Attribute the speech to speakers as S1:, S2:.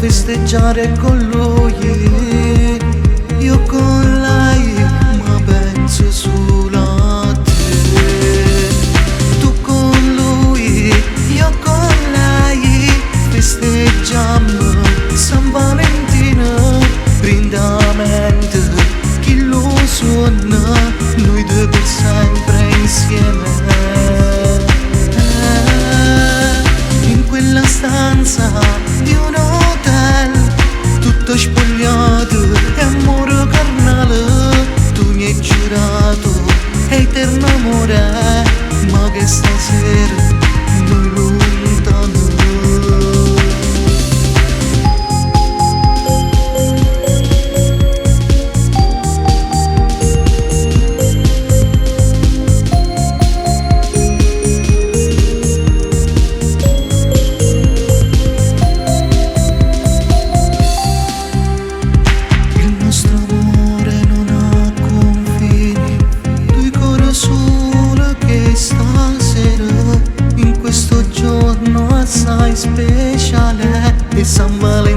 S1: festeggiare con lui, io con lei, ma penso solo a te. Tu con lui, io con lei, festeggiamo San Valentino, brindamente chi lo suona, noi due per sempre insieme. In quella stanza di un hotel, tutto spogliato e amore carnale, tu mi hai giurato eterno amore, ma che stasera noi lontano. Assai speciale e San Valentino